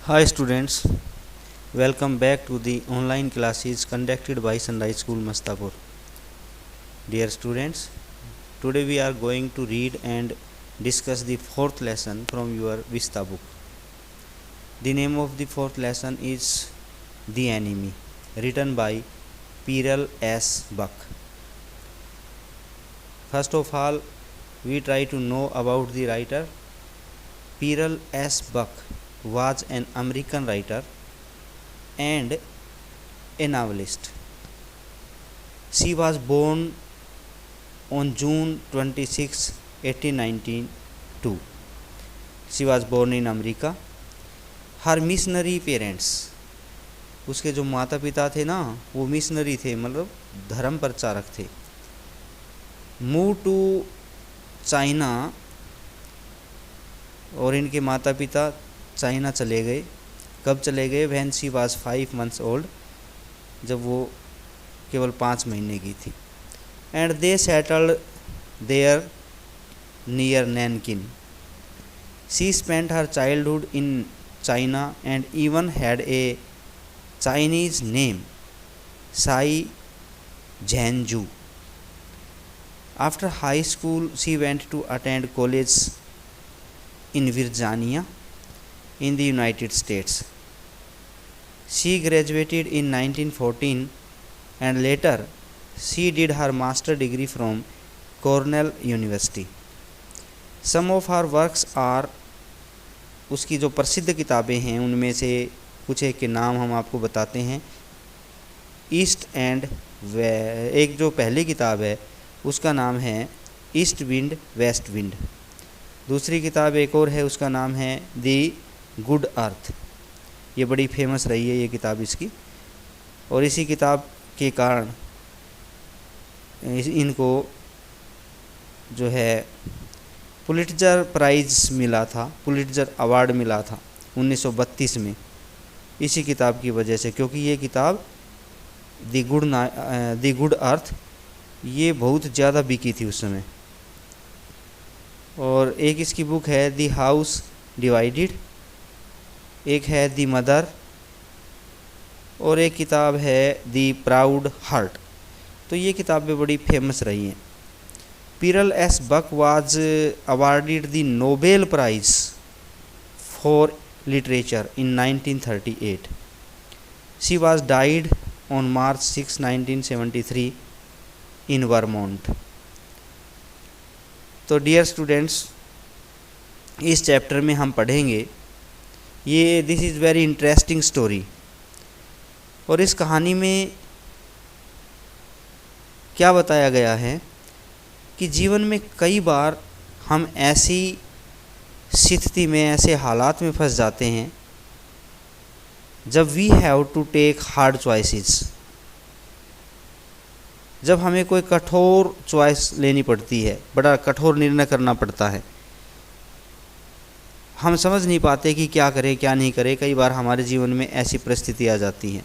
Hi students, welcome back to the online classes conducted by Sunrise School Mastapur. Dear students, today we are going to read and discuss the fourth lesson from your Vista book. The name of the fourth lesson is The Enemy, written by Pearl S. Buck. First of all, we try to know about the writer. Pearl S. Buck was an American writer and a novelist. She was born on June 26, 1892. She was born in America. Her missionary parents, उसके जो माता पिता थे ना वो missionary थे, मतलब धर्म प्रचारक थे. मूव टू चाइना, और इनके माता पिता चाइना चले गए. कब चले गए? When she was 5 months old, जब वो केवल 5 महीने की थी. And they settled there near Nanking. She spent her childhood in China and even had a Chinese name, Sai Zhenzhu. After high school she went to attend college in Virginia in the United States. She graduated in 1914 and later she did her master degree from Cornell University. Some of her works are, उसकी जो प्रसिद्ध किताबें हैं उनमें से कुछ एक के नाम हम आपको बताते हैं. ईस्ट एंड एक जो पहली किताब है उसका नाम है ईस्ट विंड वेस्ट विंड. दूसरी किताब एक और है, उसका नाम है दी गुड अर्थ. ये बड़ी फेमस रही है ये किताब इसकी, और इसी किताब के कारण इनको जो है पुलिट्जर प्राइज़ मिला था, पुलिट्जर अवार्ड मिला था 1932 में, इसी किताब की वजह से. क्योंकि ये किताब दी गुड अर्थ ये बहुत ज़्यादा बिकी थी उस समय. और एक इसकी बुक है दी हाउस डिवाइडेड, एक है दी मदर, और एक किताब है दी प्राउड हार्ट. तो ये किताबें बड़ी फेमस रही हैं. Pearl S Buck was awarded the Nobel Prize for literature in 1938. She was died on March 6, 1973 in Vermont. तो डियर स्टूडेंट्स, इस चैप्टर में हम पढ़ेंगे ये this is very interesting story. और इस कहानी में क्या बताया गया है कि जीवन में कई बार हम ऐसी स्थिति में, ऐसे हालात में फंस जाते हैं जब we have to take hard choices, जब हमें कोई कठोर चॉइस लेनी पड़ती है, बड़ा कठोर निर्णय करना पड़ता है. हम समझ नहीं पाते कि क्या करें क्या नहीं करें. कई बार हमारे जीवन में ऐसी परिस्थिति आ जाती हैं.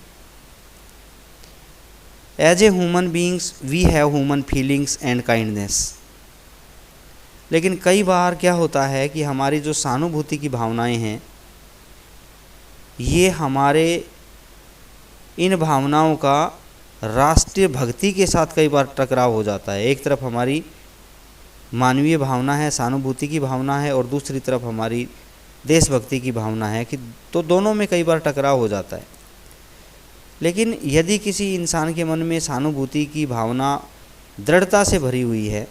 As a human beings we have human feelings and kindness. लेकिन कई बार क्या होता है कि हमारी जो सहानुभूति की भावनाएं हैं, ये हमारे इन भावनाओं का राष्ट्रीय भक्ति के साथ कई बार टकराव हो जाता है. एक तरफ हमारी मानवीय भावना है, सहानुभूति की भावना है, और दूसरी तरफ हमारी देशभक्ति की भावना है, कि तो दोनों में कई बार टकराव हो जाता है. लेकिन यदि किसी इंसान के मन में सहानुभूति की भावना दृढ़ता से भरी हुई है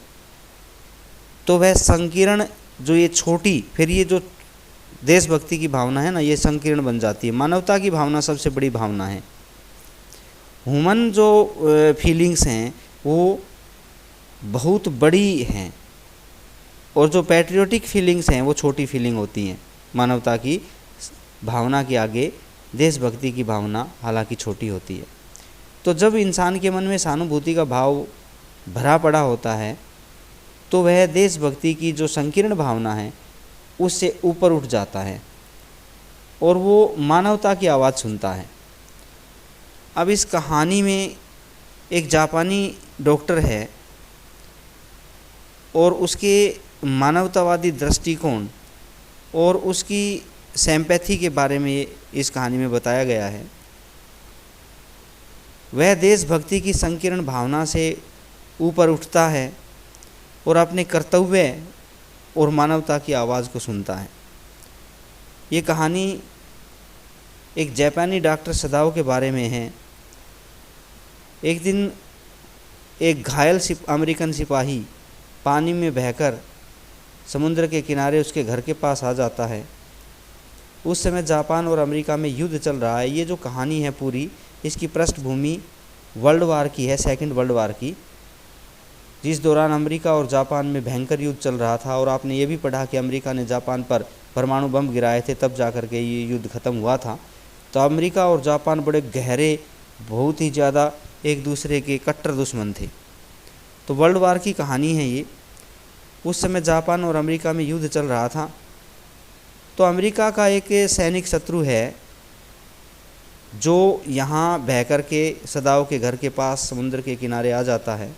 तो वह संकीर्ण जो ये छोटी, फिर ये जो देशभक्ति की भावना है ना, ये संकीर्ण बन जाती है. मानवता की भावना सबसे बड़ी भावना है. ह्यूमन जो फीलिंग्स हैं वो बहुत बड़ी हैं, और जो पैट्रियोटिक फीलिंग्स हैं वो छोटी फीलिंग होती हैं. मानवता की भावना के आगे देशभक्ति की भावना हालांकि छोटी होती है. तो जब इंसान के मन में सहानुभूति का भाव भरा पड़ा होता है तो वह देशभक्ति की जो संकीर्ण भावना है उससे ऊपर उठ जाता है और वो मानवता की आवाज़ सुनता है. अब इस कहानी में एक जापानी डॉक्टर है और उसके मानवतावादी दृष्टिकोण और उसकी सिंपैथी के बारे में इस कहानी में बताया गया है। वह देशभक्ति की संकीर्ण भावना से ऊपर उठता है और अपने कर्तव्य और मानवता की आवाज़ को सुनता है। ये कहानी एक जापानी डॉक्टर सदाओ के बारे में है। एक दिन एक घायल अमेरिकन सिपाही पानी में बहकर समुद्र के किनारे उसके घर के पास आ जाता है। उस समय जापान और अमेरिका में युद्ध चल रहा है। ये जो कहानी है पूरी, इसकी पृष्ठभूमि वर्ल्ड वार की है, सेकंड वर्ल्ड वार की, जिस दौरान अमेरिका और जापान में भयंकर युद्ध चल रहा था। और आपने ये भी पढ़ा कि अमेरिका ने जापान पर परमाणु बम गिराए थे, तब जा कर के ये युद्ध ख़त्म हुआ था। तो अमेरिका और जापान बड़े गहरे, बहुत ही ज़्यादा एक दूसरे के कट्टर दुश्मन थे। तो वर्ल्ड वार की कहानी है ये। उस समय जापान और अमेरिका में युद्ध चल रहा था। तो अमेरिका का एक सैनिक शत्रु है जो यहाँ बह कर के सदाओ के घर के पास समुद्र के किनारे आ जाता है।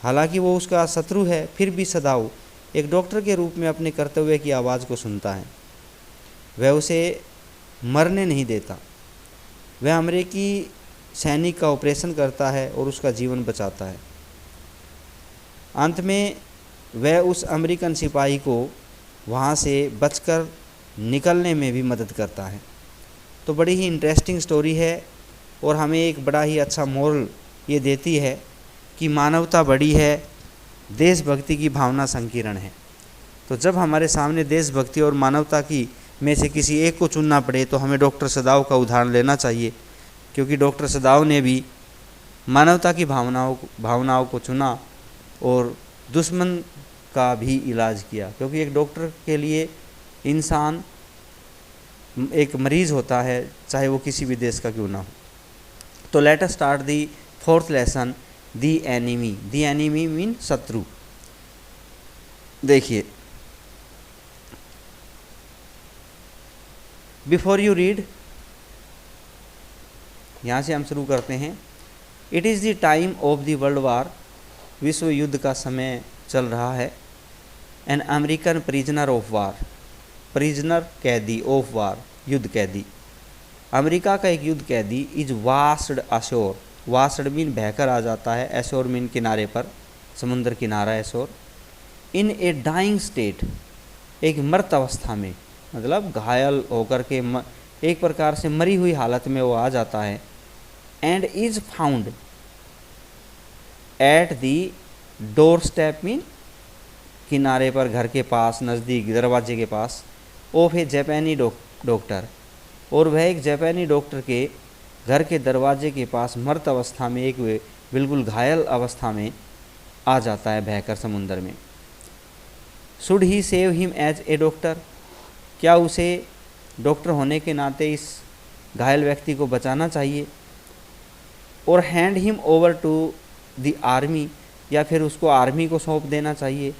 हालांकि वो उसका शत्रु है, फिर भी सदाओ एक डॉक्टर के रूप में अपने कर्तव्य की आवाज़ को सुनता है। वह उसे मरने नहीं देता। वह अमेरिकी सैनिक का ऑपरेशन करता है और उसका जीवन बचाता है। अंत में वह उस अमेरिकन सिपाही को वहाँ से बचकर निकलने में भी मदद करता है। तो बड़ी ही इंटरेस्टिंग स्टोरी है और हमें एक बड़ा ही अच्छा मोरल ये देती है कि मानवता बड़ी है, देशभक्ति की भावना संकीर्ण है। तो जब हमारे सामने देशभक्ति और मानवता की में से किसी एक को चुनना पड़े तो हमें डॉक्टर सदाओ का उदाहरण लेना चाहिए, क्योंकि डॉक्टर सदाओ ने भी मानवता की भावनाओं को चुना और दुश्मन का भी इलाज किया। क्योंकि एक डॉक्टर के लिए इंसान एक मरीज़ होता है, चाहे वो किसी भी देश का क्यों ना हो। तो let us start the fourth lesson, the enemy. The enemy mean शत्रु। देखिए, बिफोर यू रीड, यहाँ से हम शुरू करते हैं। It is the time of the world war. विश्व युद्ध का समय चल रहा है। An American prisoner of war, prisoner कैदी ऑफ वार, युद्ध कैदी। अमेरिका का एक युद्ध कैदी is washed assure. Washed mean बहकर आ जाता है, एशोर मीन किनारे पर, समुद्र किनारा एशोर। इन ए डाइंग स्टेट, एक मृत अवस्था में, मतलब घायल होकर के एक प्रकार से मरी हुई हालत में वो आ जाता है। And is found at the door step mean किनारे पर, घर के पास, नज़दीक, दरवाजे के पास, ऑफ ए जापानी डॉक्टर। और वह एक जापानी डॉक्टर के घर के दरवाजे के पास मृत अवस्था में, एक बिल्कुल घायल अवस्था में आ जाता है बहकर समुद्र में। Should he save him as a doctor, क्या उसे डॉक्टर होने के नाते इस घायल व्यक्ति को बचाना चाहिए? और hand him over to the army, या फिर उसको आर्मी को सौंप देना चाहिए?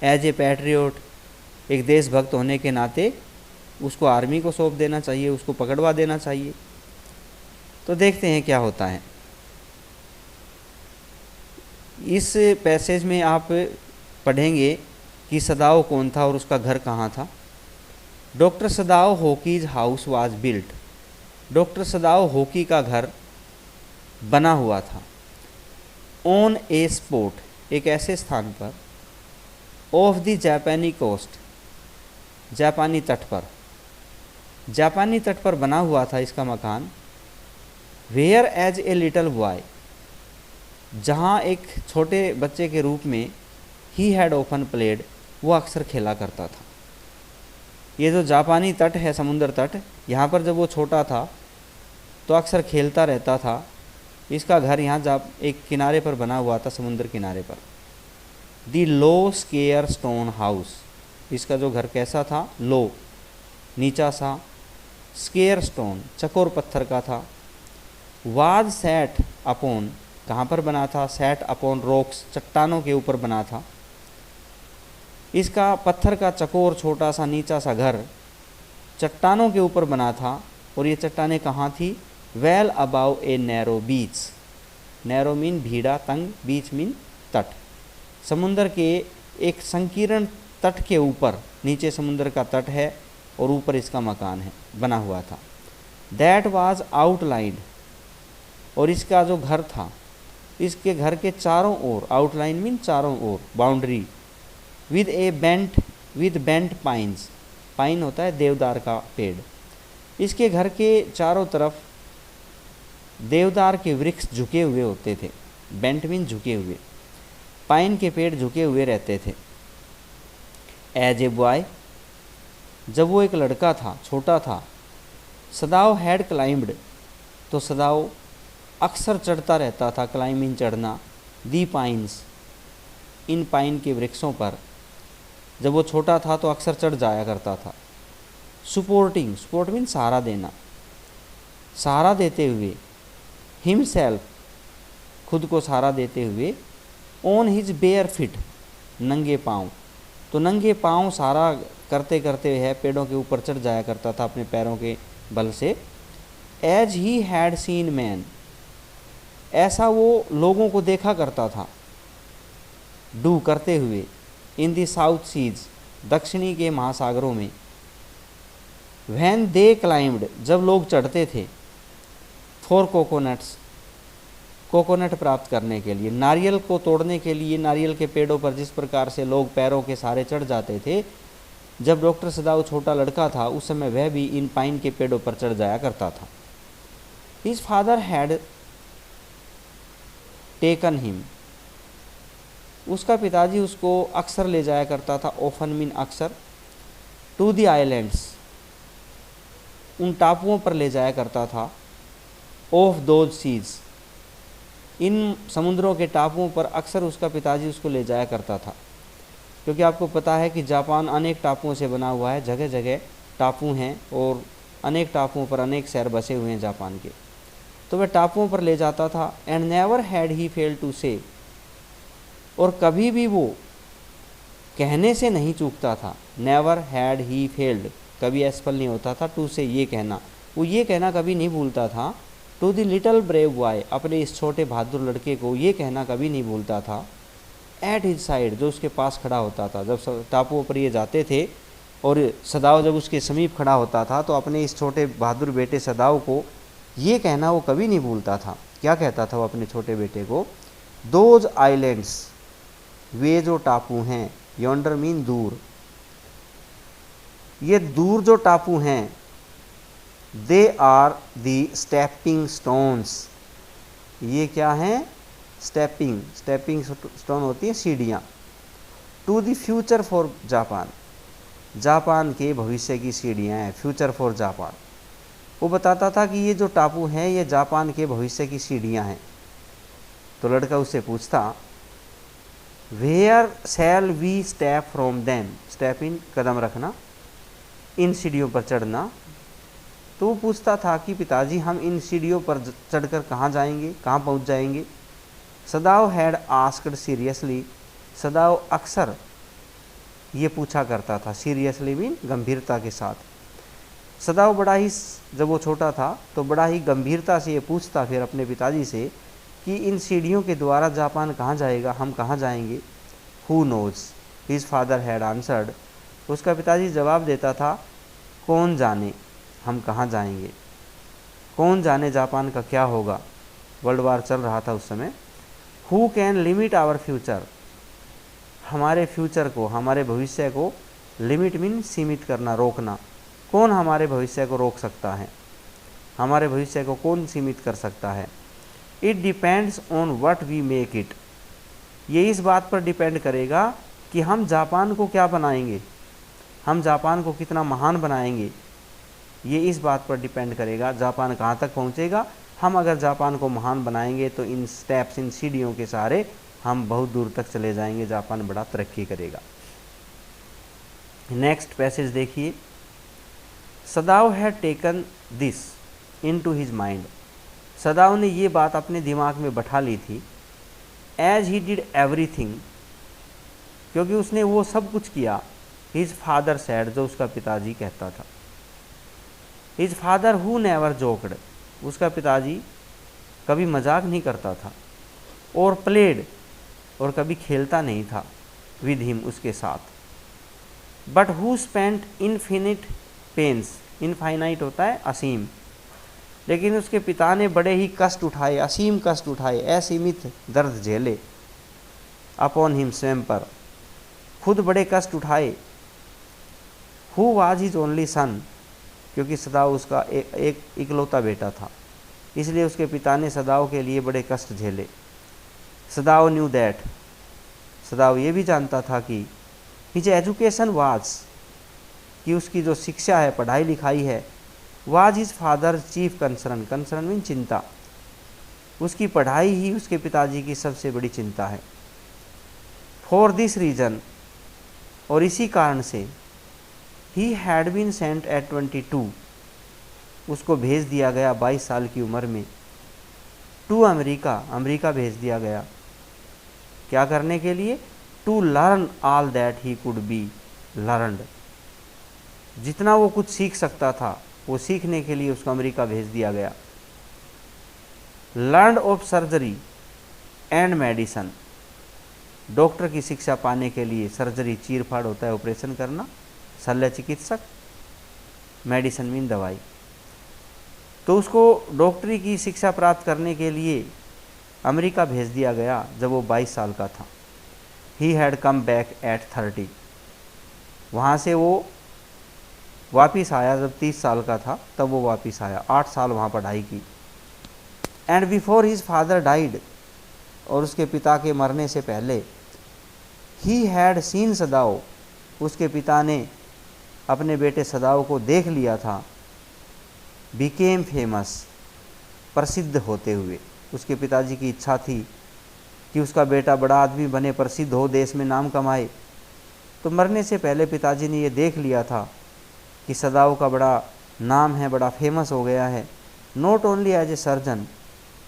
एज ए पैट्रियोट, एक देशभक्त होने के नाते उसको आर्मी को सौंप देना चाहिए, उसको पकड़वा देना चाहिए? तो देखते हैं क्या होता है। इस पैसेज में आप पढ़ेंगे कि सदाओ कौन था और उसका घर कहाँ था। Doctor Sadao Hoki's house was built. Doctor Sadao Hoki का घर बना हुआ था। ऑन ए स्पॉट, एक ऐसे स्थान पर, ऑफ द जापानी कोस्ट, जापानी तट पर, जापानी तट पर बना हुआ था इसका मकान। Where as a little boy, जहाँ एक छोटे बच्चे के रूप में ही हैड ऑफन प्लेड, वो अक्सर खेला करता था। ये जो जापानी तट है, समुद्र तट, यहाँ पर जब वो छोटा था तो अक्सर खेलता रहता था। इसका घर यहाँ एक किनारे पर बना हुआ था, समुद्र किनारे पर। दी लो स्केयर स्टोन हाउस, इसका जो घर कैसा था? लो, नीचा सा, स्केयर स्टोन, चकोर पत्थर का था। वाज सेट अपॉन, कहाँ पर बना था? सेट अपॉन रॉक्स, चट्टानों के ऊपर बना था। इसका पत्थर का चकोर छोटा सा नीचा सा घर चट्टानों के ऊपर बना था। और ये चट्टानें कहाँ थी? Well about a narrow beach. Narrow mean भीड़ा, तंग, बीच मीन तट। समुद्र के एक संकीर्ण तट के ऊपर, नीचे समुद्र का तट है और ऊपर इसका मकान है बना हुआ था। दैट वाज आउटलाइंड, और इसका जो घर था, इसके घर के चारों ओर, आउटलाइन मीन चारों ओर, boundary, with bent pines, pine होता है देवदार का पेड़, इसके घर के चारों तरफ देवदार के वृक्ष झुके हुए होते थे। बेंट मीन झुके हुए, पाइन के पेड़ झुके हुए रहते थे। एज ए बॉय, जब वो एक लड़का था, छोटा था, सदाव हैड क्लाइंब्ड, तो सदाव अक्सर चढ़ता रहता था, क्लाइंबिंग चढ़ना, दी पाइन्स, इन पाइन के वृक्षों पर। जब वो छोटा था तो अक्सर चढ़ जाया करता था। सपोर्टिंग, सपोर्ट मीन सहारा देना, सहारा देते हुए, हिमसेल्फ, खुद को सहारा देते हुए, ऑन हिज बेयर फिट, नंगे पाँव, तो नंगे पाँव सहारा करते करते है पेड़ों के ऊपर चढ़ जाया करता था अपने पैरों के बल से। As he had seen man, ऐसा वो लोगों को देखा करता था, डू करते हुए, इन दी साउथ सीज, दक्षिणी के महासागरों में। व्हेन दे क्लाइंब्ड, जब लोग चढ़ते थे, फॉर कोकोनट्स, कोकोनट प्राप्त करने के लिए, नारियल को तोड़ने के लिए, नारियल के पेड़ों पर जिस प्रकार से लोग पैरों के सहारे चढ़ जाते थे, जब डॉक्टर सदाव छोटा लड़का था उस समय वह भी इन पाइन के पेड़ों पर चढ़ जाया करता था। His father had taken him, उसका पिताजी उसको अक्सर ले जाया करता था, ऑफन मीन अक्सर, टू द आइलैंड्स, उन टापुओं पर ले जाया करता था, ऑफ दोज सीज, इन समुद्रों के टापुओं पर अक्सर उसका पिताजी उसको ले जाया करता था। क्योंकि आपको पता है कि जापान अनेक टापुओं से बना हुआ है, जगह जगह टापू हैं और अनेक टापुओं पर अनेक शहर बसे हुए हैं जापान के, तो वह टापुओं पर ले जाता था। And never had he fail to say, और कभी भी वो कहने से नहीं चूकता था। नेवर हैड ही फेल्ड, कभी असफल नहीं होता था, टू से ये कहना, वो ये कहना कभी नहीं भूलता था। To the little brave boy, अपने इस छोटे बहादुर लड़के को ये कहना कभी नहीं भूलता था। एट हिज साइड, जो उसके पास खड़ा होता था, जब टापुओं पर ये जाते थे और सदाव जब उसके समीप खड़ा होता था तो अपने इस छोटे बहादुर बेटे सदाव को ये कहना वो कभी नहीं भूलता था। क्या कहता था वो अपने छोटे बेटे को? दोज आइलैंड्स, वे जो टापू हैं, यॉन्डर मीन दूर, ये दूर जो टापू हैं, they are the stepping stones, ये क्या हैं? स्टेपिंग, स्टेपिंग स्टोन होती है सीढ़ियाँ। To the future for Japan, Japan के भविष्य की सीढ़ियाँ हैं, फ्यूचर फॉर जापान। वो बताता था कि ये जो टापू हैं ये जापान के भविष्य की सीढ़ियाँ हैं। तो लड़का उससे पूछता, where shall we step from them, step in कदम रखना, इन सीढ़ियों पर चढ़ना। तो वो पूछता था कि पिताजी हम इन सीढ़ियों पर चढ़कर कहाँ जाएंगे, कहाँ पहुँच जाएंगे? सदाव हैड आस्क्ड सीरियसली, सदाव अक्सर ये पूछा करता था, सीरियसली मीन गंभीरता के साथ। सदाव बड़ा ही, जब वो छोटा था तो बड़ा ही गंभीरता से ये पूछता फिर अपने पिताजी से कि इन सीढ़ियों के द्वारा जापान कहाँ जाएगा, हम कहाँ जाएंगे? Who knows, his father had answered, उसका पिताजी जवाब देता था, कौन जाने हम कहाँ जाएंगे, कौन जाने जापान का क्या होगा, वर्ल्ड वार चल रहा था उस समय। Who can limit our future, हमारे फ्यूचर को, हमारे भविष्य को, लिमिट मीन सीमित करना, रोकना, कौन हमारे भविष्य को रोक सकता है, हमारे भविष्य को कौन सीमित कर सकता है? It depends on what we make it, ये इस बात पर डिपेंड करेगा कि हम जापान को क्या बनाएंगे, हम जापान को कितना महान बनाएंगे, ये इस बात पर डिपेंड करेगा जापान कहाँ तक पहुँचेगा। हम अगर जापान को महान बनाएंगे तो इन स्टेप्स, इन सीढ़ियों के सहारे हम बहुत दूर तक चले जाएंगे, जापान बड़ा तरक्की करेगा। नेक्स्ट पैसेज देखिए, सदाव had taken this into his mind, सदाव ने ये बात अपने दिमाग में बैठा ली थी। एज ही डिड एवरीथिंग, क्योंकि उसने वो सब कुछ किया। हिज फादर सैड, जो उसका पिताजी कहता था। His father who never joked, उसका पिताजी कभी मजाक नहीं करता था। और प्लेड, और कभी खेलता नहीं था, विद हिम, उसके साथ। But who spent infinite pains, infinite होता है असीम, लेकिन उसके पिता ने बड़े ही कष्ट उठाए, असीम कष्ट उठाए, असीमित दर्द झेले, अपॉन हिम, स्वयं पर, खुद बड़े कष्ट उठाए। Who was his only son, क्योंकि सदाव उसका एक इकलौता बेटा था, इसलिए उसके पिता ने सदाव के लिए बड़े कष्ट झेले। सदाव न्यू दैट, सदाव ये भी जानता था कि हिज एजुकेशन वाज, कि उसकी जो शिक्षा है, पढ़ाई लिखाई है, was his father chief concern, concern mean चिंता, उसकी पढ़ाई ही उसके पिताजी की सबसे बड़ी चिंता है। फॉर दिस रीजन, और इसी कारण से, he had been sent at 22, उसको भेज दिया गया 22 साल की उम्र में, टू अमेरिका, अमेरिका भेज दिया गया, क्या करने के लिए? To learn all that he could be learned, जितना वो कुछ सीख सकता था वो सीखने के लिए उसको अमेरिका भेज दिया गया। Learn of surgery and medicine, doctor की शिक्षा पाने के लिए, सर्जरी चीर फाड़ होता है, ऑपरेशन करना, शल्य चिकित्सक, मेडिसन मीन दवाई, तो उसको डॉक्टरी की शिक्षा प्राप्त करने के लिए अमेरिका भेज दिया गया जब वो 22 साल का था। He had come back at 30, वहाँ से वो वापिस आया जब 30 साल का था, तब वो वापिस आया, 8 साल वहाँ पढ़ाई की। And before his father died, और उसके पिता के मरने से पहले, ही हैड सीन सदाव, उसके पिता ने अपने बेटे सदाव को देख लिया था, बिकेम फेमस, प्रसिद्ध होते हुए। उसके पिताजी की इच्छा थी कि उसका बेटा बड़ा आदमी बने, प्रसिद्ध हो, देश में नाम कमाए, तो मरने से पहले पिताजी ने ये देख लिया था कि सदाव का बड़ा नाम है, बड़ा फेमस हो गया है। Not only as a surgeon,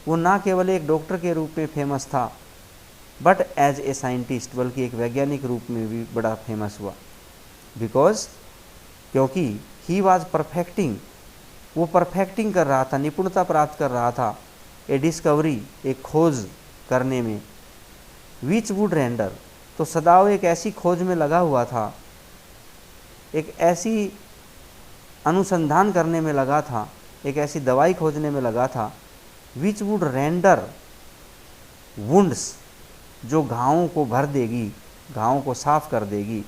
वो ना केवल एक डॉक्टर के रूप में फेमस था, बट एज ए साइंटिस्ट, बल्कि एक वैज्ञानिक रूप में भी बड़ा फेमस हुआ। बिकॉज, क्योंकि ही वॉज परफेक्टिंग, वो परफेक्टिंग कर रहा था, निपुणता प्राप्त कर रहा था, ए डिस्कवरी, एक खोज करने में, विच वुड रेंडर, तो सदाव एक ऐसी खोज में लगा हुआ था, एक ऐसी अनुसंधान करने में लगा था, एक ऐसी दवाई खोजने में लगा था, विच वुड रेंडर वुंड्स, जो घावों को भर देगी, घावों को साफ कर देगी,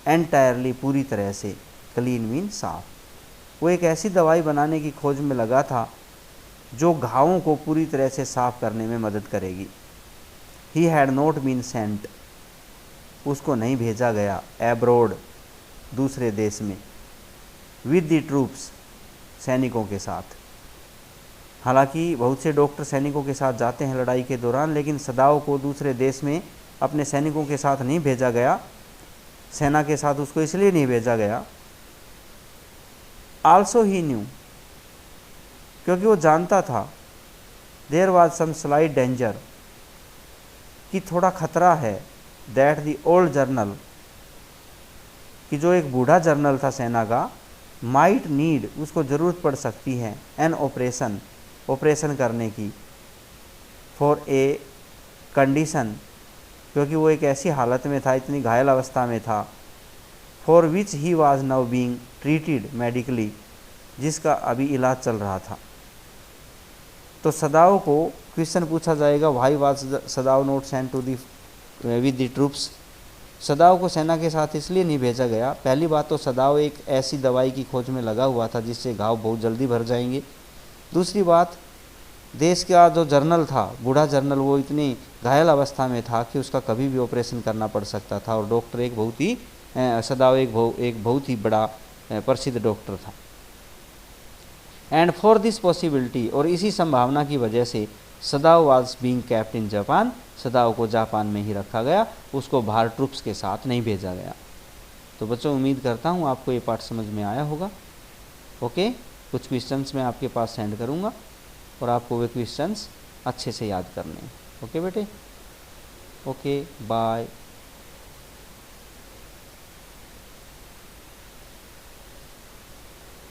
एंटायरली, पूरी तरह से, क्लीन मीन साफ, वो एक ऐसी दवाई बनाने की खोज में लगा था जो घावों को पूरी तरह से साफ करने में मदद करेगी। He had not been sent, उसको नहीं भेजा गया, एब्रोड, दूसरे देश में, विद द ट्रूप्स, सैनिकों के साथ। हालांकि बहुत से डॉक्टर सैनिकों के साथ जाते हैं लड़ाई के दौरान, लेकिन सदाव को दूसरे देश में अपने सैनिकों के साथ नहीं भेजा गया, सेना के साथ उसको इसलिए नहीं भेजा गया। आल्सो ही न्यू, क्योंकि वो जानता था, there was some slight danger, कि थोड़ा खतरा है, दैट द ओल्ड जर्नल, कि जो एक बूढ़ा जर्नल था सेना का, माइट नीड, उसको ज़रूरत पड़ सकती है, एन ऑपरेशन, ऑपरेशन करने की, फॉर ए कंडीशन, क्योंकि वो एक ऐसी हालत में था, इतनी घायल अवस्था में था, for which he was now being treated medically, जिसका अभी इलाज चल रहा था। तो सदाव को क्वेश्चन पूछा जाएगा, why was Sadao not sent to the with the troops, Sadao को सेना के साथ इसलिए नहीं भेजा गया। पहली बात तो सदाव एक ऐसी दवाई की खोज में लगा हुआ था जिससे घाव बहुत जल्दी भर जाएंगे। दूसरी बात, देश का जो जर्नल था, बूढ़ा जर्नल, वो इतनी घायल अवस्था में था कि उसका कभी भी ऑपरेशन करना पड़ सकता था, और डॉक्टर एक बहुत ही सदाव एक बहुत ही बड़ा प्रसिद्ध डॉक्टर था। एंड फॉर दिस पॉसिबिलिटी, और इसी संभावना की वजह से सदाव was being kept in Japan, सदाव को जापान में ही रखा गया, उसको बाहर ट्रूप्स के साथ नहीं भेजा गया। तो बच्चों, उम्मीद करता हूँ आपको ये पाठ समझ में आया होगा। ओके, कुछ क्वेश्चंस मैं आपके पास सेंड करूँगा और आपको वे क्वेश्चंस अच्छे से याद करने हैं। ओके बेटे, ओके, बाय।